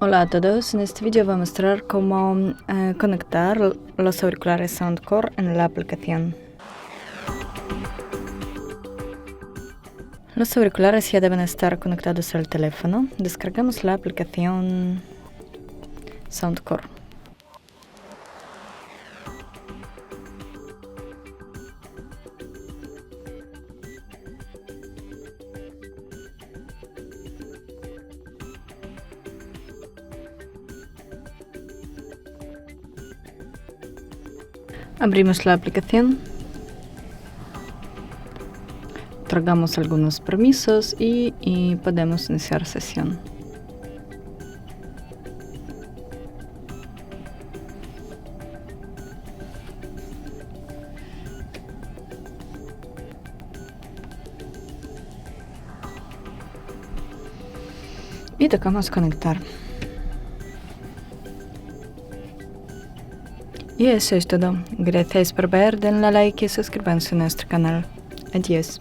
Hola a todos, en este vídeo voy a mostrar cómo conectar los auriculares SOUNDCORE en la aplicación. Los auriculares ya deben estar conectados al teléfono. Descargamos la aplicación SOUNDCORE. Abrimos la aplicación, otorgamos algunos permisos y podemos iniciar sesión. Y tocamos conectar. Y eso es todo. Gracias por ver, denle like y suscríbanse a nuestro canal. Adiós.